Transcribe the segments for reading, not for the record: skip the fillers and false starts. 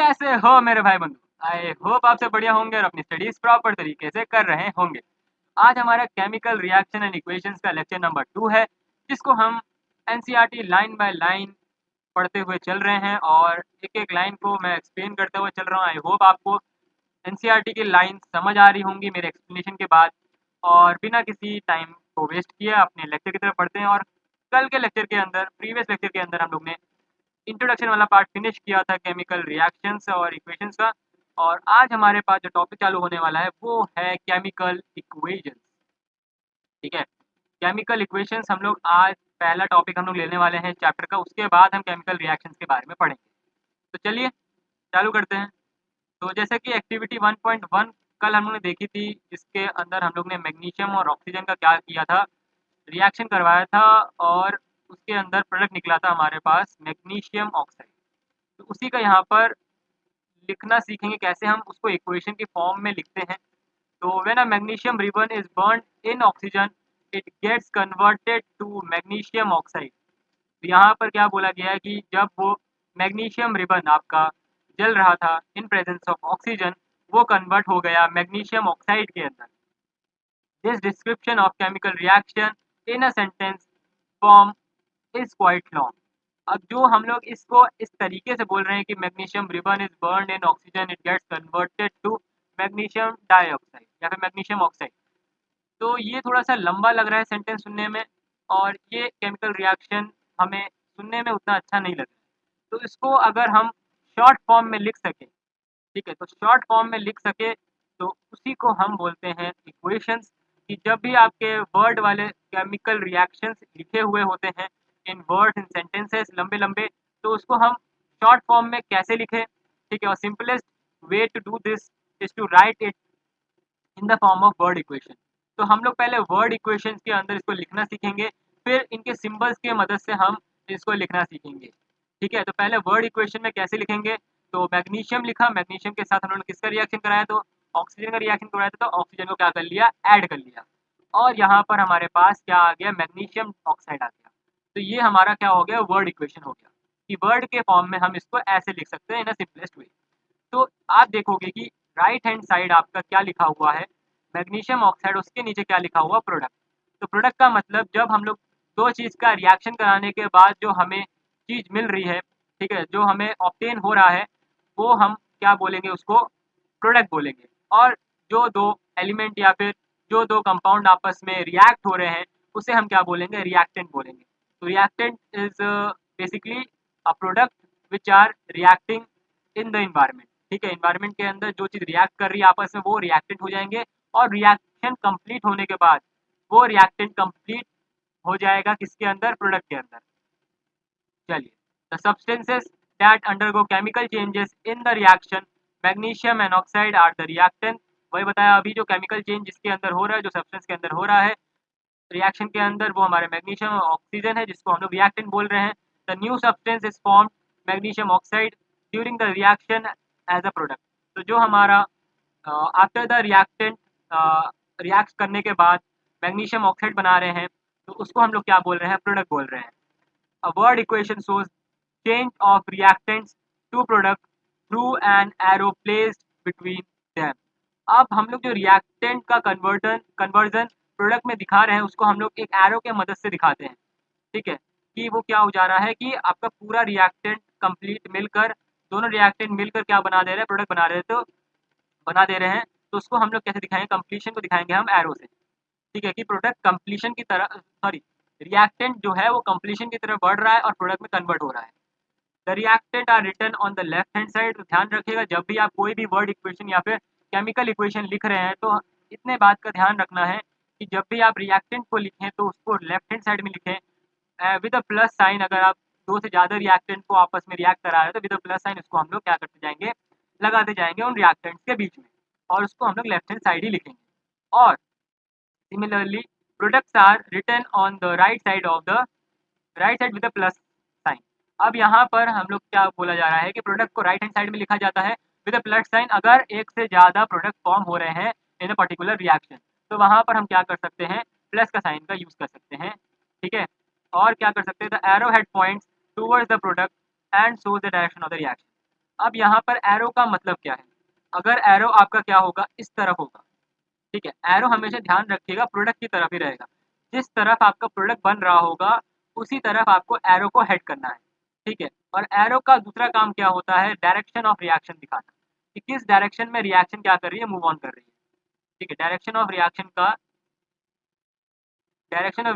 कैसे हो मेरे भाई बंधु। आई होप आपसे बढ़िया होंगे और अपनी स्टडीज प्रॉपर तरीके से कर रहे होंगे। आज हमारा केमिकल रिएक्शन एंड इक्वेशंस का लेक्चर नंबर 2 है, जिसको हम एनसीईआरटी लाइन बाय लाइन पढ़ते हुए चल रहे हैं और एक एक लाइन को मैं एक्सप्लेन करते हुए चल रहा हूँ। आई होप आपको एनसीईआरटी की लाइन समझ आ रही होंगी मेरे एक्सप्लेनेशन के बाद। और बिना किसी टाइम को वेस्ट किए अपने लेक्चर की तरफ पढ़ते हैं। और कल के लेक्चर के अंदर, प्रीवियस लेक्चर के अंदर, हम लोग ने इंट्रोडक्शन वाला पार्ट फिनिश किया था केमिकल रिएक्शंस और इक्वेशंस का। और आज हमारे पास जो टॉपिक चालू होने वाला है वो है केमिकल इक्वेशंस। ठीक है, केमिकल इक्वेशंस हम लोग आज पहला टॉपिक हम लोग लेने वाले हैं चैप्टर का। उसके बाद हम केमिकल रिएक्शंस के बारे में पढ़ेंगे। तो चलिए चालू करते हैं। तो जैसे कि एक्टिविटी 1.1 कल हम लोग ने देखी थी, जिसके अंदर हम लोग ने मैग्नीशियम और ऑक्सीजन का क्या किया था, रिएक्शन करवाया था और उसके अंदर प्रोडक्ट निकला था हमारे पास मैग्नीशियम ऑक्साइड। तो उसी का यहाँ पर लिखना सीखेंगे, कैसे हम उसको इक्वेशन की फॉर्म में लिखते हैं। तो when a magnesium ribbon is burned in oxygen it gets converted to magnesium oxide. तो यहाँ पर क्या बोला गया है कि जब वो मैग्नीशियम रिबन आपका जल रहा था इन प्रेजेंस ऑफ ऑक्सीजन, वो कन्वर्ट हो गया मैग्नीशियम ऑक्साइड के अंदर। This description of chemical reaction in a sentence form is quite long. अब जो हम लोग इसको इस तरीके से बोल रहे हैं कि magnesium ribbon is burn in oxygen it gets converted to magnesium dioxide या फिर मैग्नीशियम ऑक्साइड। तो ये थोड़ा सा लंबा लग रहा है सेंटेंस सुनने में, और ये केमिकल रिएक्शन हमें सुनने में उतना अच्छा नहीं लग रहा है। तो इसको अगर हम शॉर्ट फॉर्म में लिख सकें, ठीक है, तो शॉर्ट फॉर्म में लिख सके तो उसी को हम बोलते हैं इक्वेशंस। कि जब भी आपके वर्ड वाले केमिकल रिएक्शंस लिखे हुए होते हैं इन वर्ड्स इन सेंटेंसेस लंबे लंबे, तो उसको हम शॉर्ट फॉर्म में कैसे लिखें। ठीक है, और simplest way to do this is to write it in the form of word equation. तो हम लोग पहले वर्ड इक्वेशन के अंदर इसको लिखना सीखेंगे, फिर इनके सिंबल्स के मदद से हम इसको लिखना सीखेंगे। ठीक है, तो पहले वर्ड इक्वेशन में कैसे लिखेंगे। तो मैग्नीशियम लिखा, मैग्नीशियम के साथ उन्होंने किसका रिएक्शन कराया, तो ऑक्सीजन का रिएक्शन कराया था। तो ऑक्सीजन को क्या कर लिया, ऐड कर लिया, और यहाँ पर हमारे पास क्या आ गया, मैग्नीशियम ऑक्साइड आ गया। तो ये हमारा क्या हो गया, वर्ड इक्वेशन हो गया। कि वर्ड के फॉर्म में हम इसको ऐसे लिख सकते हैं इन अ सिंपलेस्ट वे। तो आप देखोगे कि राइट हैंड साइड आपका क्या लिखा हुआ है, मैग्नीशियम ऑक्साइड, उसके नीचे क्या लिखा हुआ, प्रोडक्ट। तो प्रोडक्ट का मतलब जब हम लोग दो चीज़ का रिएक्शन कराने के बाद जो हमें चीज़ मिल रही है, ठीक है, जो हमें ऑब्टेन हो रहा है, वो हम क्या बोलेंगे, उसको प्रोडक्ट बोलेंगे। और जो दो एलिमेंट या फिर जो दो कंपाउंड आपस में रिएक्ट हो रहे हैं, उसे हम क्या बोलेंगे, रिएक्टेंट बोलेंगे। तो reactant is basically a product which are reacting in the environment. ठीक है, इन्वायरमेंट के अंदर जो चीज़ रिएक्ट कर रही है आपस में, वो रिएक्टेंट हो जाएंगे। और रिएक्शन कंप्लीट होने के बाद वो रिएक्टेंट कंप्लीट हो जाएगा किसके अंदर, प्रोडक्ट के अंदर। चलिए, the substances that undergo chemical changes in the reaction magnesium and oxide are the reactant. वही बताया अभी, जो केमिकल चेंज जिसके अंदर हो रहा है, जो सब्सटेंस के अंदर हो रहा है रिएक्शन के अंदर, वो हमारे मैग्नीशियम और ऑक्सीजन है, जिसको हम लोग रिएक्टेंट बोल रहे हैं। The new substance is form magnesium oxide during the reaction as a product. तो जो हमारा आफ्टर द रिएक्टेंट रिएक्ट करने के बाद मैग्नीशियम ऑक्साइड बना रहे हैं, तो उसको हम लोग क्या बोल रहे हैं, प्रोडक्ट बोल रहे हैं। A word equation shows change of reactants to product through an arrow placed between them. अब हम लोग जो रिएक्टेंट का कन्वर्जन प्रोडक्ट में दिखा रहे हैं, उसको हम लोग एक एरो के मदद से दिखाते हैं। ठीक है, कि वो क्या हो जा रहा है कि आपका पूरा रिएक्टेंट कंप्लीट मिलकर, दोनों रिएक्टेंट मिलकर क्या बना दे रहे हैं, प्रोडक्ट बना रहे हैं। तो बना दे रहे हैं, तो उसको हम लोग कैसे दिखाएंगे, कंप्लीशन को दिखाएंगे हम एरो से। ठीक है, कि प्रोडक्ट कंप्लीशन की तरह, सॉरी, रिएक्टेंट जो है वो कंप्लीशन की तरफ बढ़ रहा है और प्रोडक्ट में कन्वर्ट हो रहा है। The reactant are written on the left hand side. तो ध्यान रखिएगा, जब भी आप कोई भी वर्ड इक्वेशन या फिर केमिकल इक्वेशन लिख रहे हैं, तो इतने बात का ध्यान रखना है कि जब भी आप रिएक्टेंट को लिखें तो उसको लेफ्ट हैंड साइड में लिखें विद अ प्लस साइन। अगर आप दो से ज़्यादा रिएक्टेंट को आपस में रिएक्ट करा रहे हैं, तो विद अ प्लस साइन उसको हम लोग क्या करते जाएंगे, लगाते जाएंगे उन रिएक्टेंट्स के बीच में, और उसको हम लोग लेफ्ट हैंड साइड ही लिखेंगे। और similarly products are written on the right side with a plus sign. अब यहाँ पर हम लोग क्या बोला जा रहा है कि प्रोडक्ट को राइट हैंड साइड में लिखा जाता है विद अ प्लस साइन अगर एक से ज़्यादा प्रोडक्ट फॉर्म हो रहे हैं इन अ पर्टिकुलर रिएक्शन। तो वहाँ पर हम क्या कर सकते हैं, प्लस का साइन का यूज़ कर सकते हैं। ठीक है, और क्या कर सकते हैं, the arrow head points towards the product and shows the direction of the reaction. अब यहाँ पर एरो का मतलब क्या है? अगर एरो आपका क्या होगा, इस तरफ होगा, ठीक है। एरो हमेशा ध्यान रखिएगा प्रोडक्ट की तरफ ही रहेगा। जिस तरफ आपका प्रोडक्ट बन रहा होगा उसी तरफ आपको एरो को हेड करना है, ठीक है। और एरो का दूसरा काम क्या होता है, डायरेक्शन ऑफ रिएक्शन दिखाना, कि किस डायरेक्शन में रिएक्शन क्या कर रही है, मूव ऑन कर रही है, ठीक है। डायरेक्शन ऑफ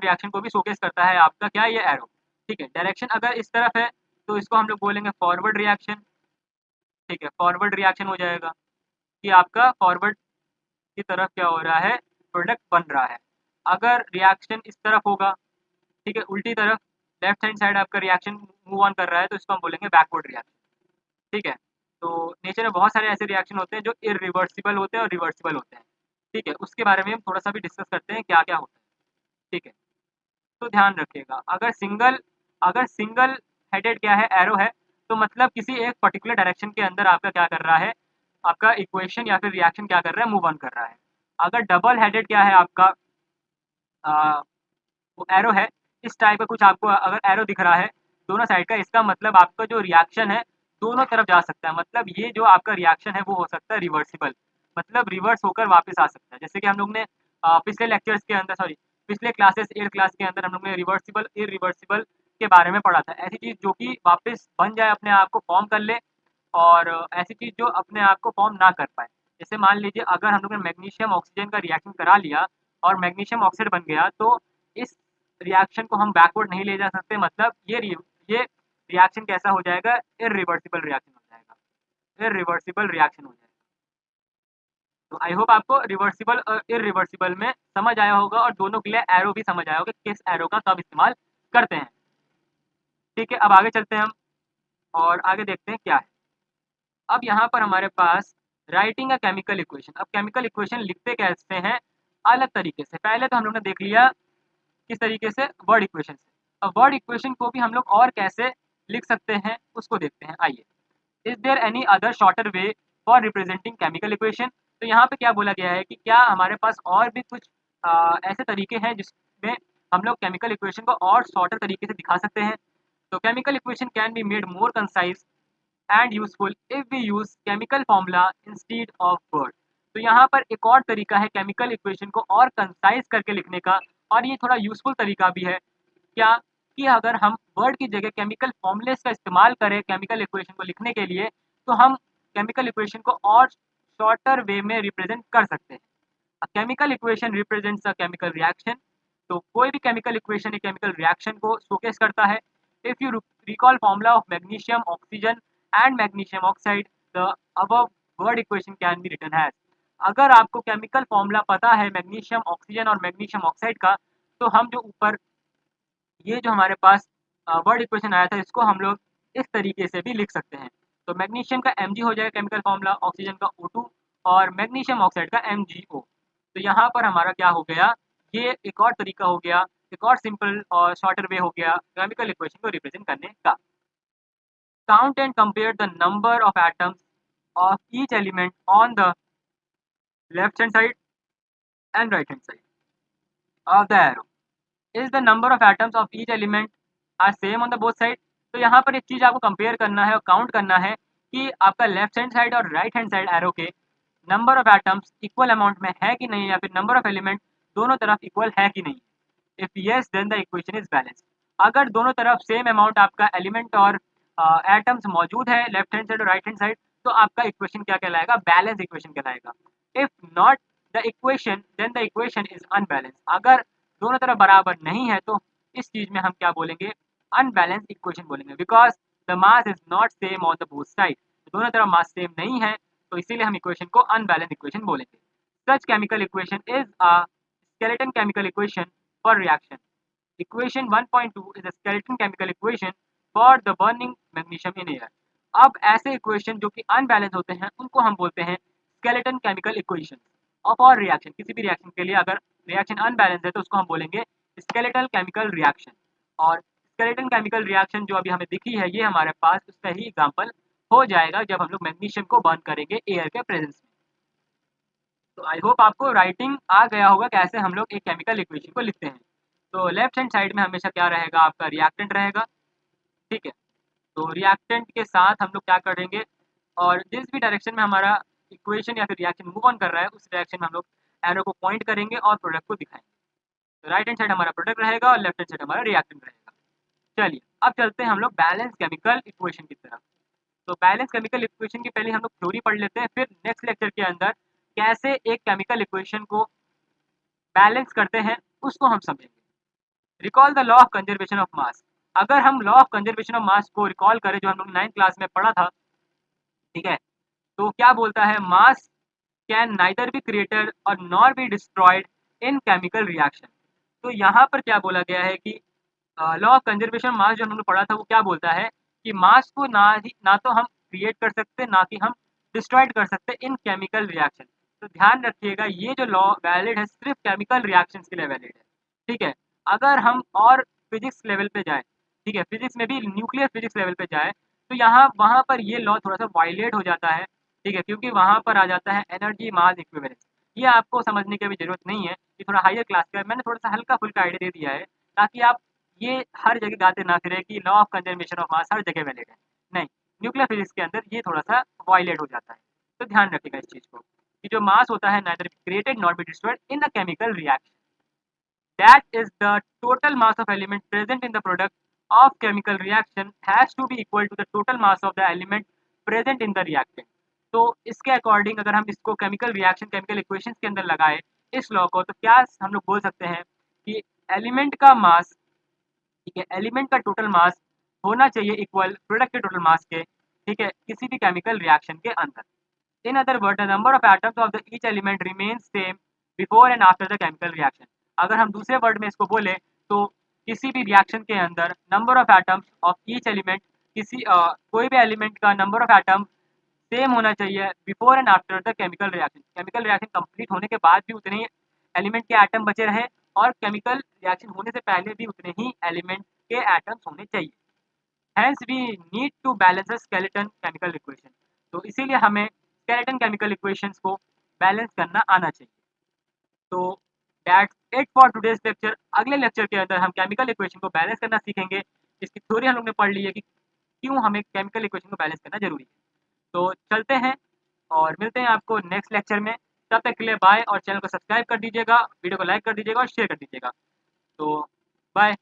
रिएक्शन को भी शोकेस करता है आपका क्या, ये एरो, ठीक है। डायरेक्शन अगर इस तरफ है तो इसको हम लोग बोलेंगे फॉरवर्ड रिएक्शन, ठीक है। फॉरवर्ड रिएक्शन हो जाएगा कि आपका फॉरवर्ड की तरफ क्या हो रहा है, प्रोडक्ट बन रहा है। अगर रिएक्शन इस तरफ होगा, ठीक है, उल्टी तरफ, लेफ्ट हैंड साइड आपका रिएक्शन मूव ऑन कर रहा है, तो इसको हम बोलेंगे बैकवर्ड रिएक्शन, ठीक है। तो नेचर में बहुत सारे ऐसे रिएक्शन होते हैं जो इरिवर्सिबल होते हैं और रिवर्सिबल होते हैं, ठीक है। उसके बारे में हम थोड़ा सा भी डिस्कस करते हैं क्या क्या होता है, ठीक है। तो ध्यान रखिएगा, अगर सिंगल हेडेड क्या है, एरो है, तो मतलब किसी एक पर्टिकुलर डायरेक्शन के अंदर आपका क्या कर रहा है, आपका इक्वेशन या फिर रिएक्शन क्या कर रहा है, मूव ऑन कर रहा है। अगर डबल हेडेड क्या है आपका, वो एरो है, इस टाइप का कुछ आपको अगर एरो दिख रहा है दोनों साइड का, इसका मतलब आपका जो रिएक्शन है दोनों तरफ जा सकता है। मतलब ये जो आपका रिएक्शन है वो हो सकता है रिवर्सिबल, मतलब रिवर्स होकर वापस आ सकता है। जैसे कि हम लोग ने पिछले लेक्चर्स के अंदर, सॉरी, पिछले क्लासेस 8 क्लास के अंदर हम लोग ने रिवर्सिबल इरिवर्सिबल के बारे में पढ़ा था। ऐसी चीज़ जो कि वापस बन जाए, अपने आप को फॉर्म कर ले, और ऐसी चीज़ जो अपने आप को फॉर्म ना कर पाए। जैसे मान लीजिए अगर हम लोग ने मैग्नीशियम ऑक्सीजन का रिएक्शन करा लिया और मैग्नीशियम ऑक्साइड बन गया, तो इस रिएक्शन को हम बैकवर्ड नहीं ले जा सकते। मतलब ये रिएक्शन कैसा हो जाएगा, इरिवर्सिबल रिएक्शन हो जाएगा, इरिवर्सिबल रिएक्शन हो जाएगा। तो आई होप आपको रिवर्सिबल और इरिवर्सिबल में समझ आया होगा, और दोनों के लिए एरो भी समझ आया होगा, किस एरो का कब इस्तेमाल करते हैं, ठीक है। अब आगे चलते हैं हम और आगे देखते हैं क्या है। अब यहाँ पर हमारे पास राइटिंग अ केमिकल इक्वेशन। अब केमिकल इक्वेशन लिखते कैसे हैं, अलग तरीके से। पहले तो हम लोग ने देख लिया किस तरीके से, वर्ड इक्वेशन से। अब वर्ड इक्वेशन को भी हम लोग और कैसे लिख सकते हैं उसको देखते हैं, आइए। Is there any other shorter way for representing chemical equation? तो यहाँ पे क्या बोला गया है कि क्या हमारे पास और भी कुछ ऐसे तरीके हैं जिसमें हम लोग केमिकल इक्वेशन को और शॉर्टर तरीके से दिखा सकते हैं। तो chemical equation can be made more concise and useful if we use chemical formula instead of word. तो यहाँ पर एक और तरीका है केमिकल इक्वेशन को और कंसाइज करके लिखने का, और ये थोड़ा यूजफुल तरीका भी है। क्या, कि अगर हम वर्ड की जगह केमिकल फॉर्मूलेस का इस्तेमाल करें केमिकल इक्वेशन को लिखने के लिए, तो हम केमिकल इक्वेशन को और शॉर्टर वे में रिप्रेजेंट कर सकते हैं। Chemical equation represents a chemical reaction. तो कोई भी केमिकल इक्वेशन एक केमिकल रिएक्शन को शोकेस करता है। If you recall formula of magnesium oxygen and magnesium oxide, the above word equation can be written has. अगर आपको केमिकल फॉर्मूला पता है मैग्नीशियम ऑक्सीजन और मैग्नीशियम ऑक्साइड का, तो हम जो ऊपर ये जो हमारे पास वर्ड इक्वेशन आया था, इसको हम लोग इस तरीके से भी लिख सकते हैं। तो मैग्नीशियम का Mg हो जाएगा केमिकल फॉर्मूला, ऑक्सीजन का O2 और मैग्नीशियम ऑक्साइड का MgO। तो यहाँ पर हमारा क्या हो गया, ये एक और तरीका हो गया, एक और सिंपल और शॉर्टर वे हो गया केमिकल इक्वेशन को रिप्रेजेंट करने का। Count and compare the number of atoms of each element on the left hand side and right hand side of the arrow. Is the number of atoms of each element are same on the both side. तो यहाँ पर एक चीज़ आपको compare करना है और count करना है कि आपका लेफ्ट हैंड साइड और राइट हैंड साइड एरो के number of atoms equal amount में है कि नहीं, या फिर नंबर ऑफ एलिमेंट दोनों तरफ इक्वल है कि नहीं। If yes then the equation is balance. अगर दोनों तरफ सेम अमाउंट आपका एलिमेंट और एटम्स मौजूद है लेफ्ट हैंड साइड और राइट हैंड साइड, तो आपका इक्वेशन क्या कहलाएगा, बैलेंस इक्वेशन कहलाएगा। If not the equation then the equation is unbalance. अगर दोनों तरफ बराबर नहीं है तो इस चीज में हम क्या बोलेंगे, अनबैलेंस इक्वेशन बोलेंगे, because the mass is not same on the both side. दोनों तरफ मास सेम नहीं है, तो इसीलिए हम इक्वेशन को अनबैलेंस इक्वेशन बोलेंगे। Such chemical equation is a skeleton chemical equation for reaction. Equation 1.2 is a skeleton chemical equation for the burning magnesium in air. अब ऐसे इक्वेशन जो कि अनबैलेंस होते हैं उनको हम बोलते हैं skeleton chemical equation ऑफ और रिएक्शन। किसी भी रिएक्शन के लिए अगर रिएक्शन अनबैलेंस है तो उसको हम बोलेंगे skeletal chemical reaction। और skeleton chemical reaction जो अभी हमें दिखी है, ये हमारे पास उसका ही एग्जाम्पल हो जाएगा जब हम लोग मैग्नीशियम को बर्न करेंगे एयर के प्रेजेंस में। तो आई होप आपको राइटिंग आ गया होगा कैसे हम लोग एक केमिकल इक्वेशन को लिखते हैं। तो लेफ्ट हैंड साइड में हमेशा क्या रहेगा, आपका रिएक्टेंट रहेगा, ठीक है। तो रिएक्टेंट के साथ हम लोग क्या करेंगे, और जिस भी डायरेक्शन में हमारा इक्वेशन या फिर रिएक्शन मूव ऑन कर रहा है उस डायरेक्शन में हम लोग एरो को पॉइंट करेंगे और प्रोडक्ट को दिखाएंगे। तो राइट हैंड साइड हमारा प्रोडक्ट रहेगा और लेफ्ट हैंड साइड हमारा रिएक्टेंट रहेगा। चलिए अब चलते हैं हम लोग बैलेंस केमिकल इक्वेशन की तरफ। तो बैलेंस केमिकल इक्वेशन की पहले हम लोग थ्योरी पढ़ लेते हैं, फिर नेक्स्ट लेक्चर के अंदर कैसे एक केमिकल इक्वेशन को बैलेंस करते हैं उसको हम समझेंगे। Recall the law of conservation of मास। अगर हम लॉ ऑफ कंजर्वेशन ऑफ मास को रिकॉल करें जो हम लोग 9th क्लास में पढ़ा था, ठीक है, तो क्या बोलता है, mass can neither be created और nor be destroyed in chemical reaction. तो यहाँ पर क्या बोला गया है कि लॉ ऑफ कंजर्वेशन मास जो हमने पढ़ा था वो क्या बोलता है कि मास को ना तो हम क्रिएट कर सकते ना कि हम डिस्ट्रॉयड कर सकते इन केमिकल रिएक्शन। तो ध्यान रखिएगा ये जो लॉ वैलिड है सिर्फ केमिकल रिएक्शन के लिए वैलिड है, ठीक है। अगर हम और फिजिक्स लेवल पे जाए, ठीक है, फिजिक्स में भी न्यूक्लियर फिजिक्स लेवल पे जाए तो यहाँ वहाँ पर ये लॉ थोड़ा सा वायलेट हो जाता है, ठीक है, क्योंकि वहाँ पर आ जाता है एनर्जी मास इक्विवेलेंस। ये आपको समझने की भी जरूरत नहीं है, ये थोड़ा हायर क्लास का है, मैंने थोड़ा सा हल्का फुल्का आइडिया दे दिया है ताकि आप ये हर जगह गाते ना फिरे कि law of conservation of mass हर जगह वैलिड है। नहीं, न्यूक्लियर फिजिक्स के अंदर ये थोड़ा सा वायलेट हो जाता है। तो ध्यान रखिएगा इस चीज़ को कि जो मास होता है neither created not be destroyed in a chemical reaction, that is the total mass of element present in the product of chemical reaction has to be equal to the total mass of the element present in the reactant। तो इसके according अगर हम इसको chemical reaction chemical equations के अंदर लगाए इस law को, तो क्या हम लोग बोल सकते हैं कि एलिमेंट का मास, ठीक है, एलिमेंट का टोटल मास होना चाहिए इक्वल प्रोडक्ट के टोटल मास के, ठीक है, किसी भी केमिकल रिएक्शन के अंदर। In other word the number of atoms of the each element remains same before and after the chemical reaction. अगर हम दूसरे वर्ड में इसको बोले तो किसी भी रिएक्शन के अंदर number of atoms of each element, किसी कोई भी एलिमेंट का नंबर ऑफ एटम सेम होना चाहिए before and after the chemical reaction. Chemical reaction complete होने के बाद भी उतने ही एलिमेंट के एटम बचे रहे और केमिकल रिएक्शन होने से पहले भी उतने ही एलिमेंट के एटम्स होने चाहिए। Hence we need to balance the skeleton chemical equation. तो इसीलिए हमें स्केलेटन केमिकल इक्वेशंस को बैलेंस करना आना चाहिए। तो that's it for today's lecture. अगले लेक्चर के अंदर हम केमिकल इक्वेशन को बैलेंस करना सीखेंगे। इसकी थ्योरी हम लोग ने पढ़ ली है कि क्यों हमें केमिकल इक्वेशन को बैलेंस करना जरूरी है। तो चलते हैं और मिलते हैं आपको नेक्स्ट लेक्चर में। तब तक के लिए बाय, और चैनल को सब्सक्राइब कर दीजिएगा, वीडियो को लाइक कर दीजिएगा और शेयर कर दीजिएगा। तो बाय।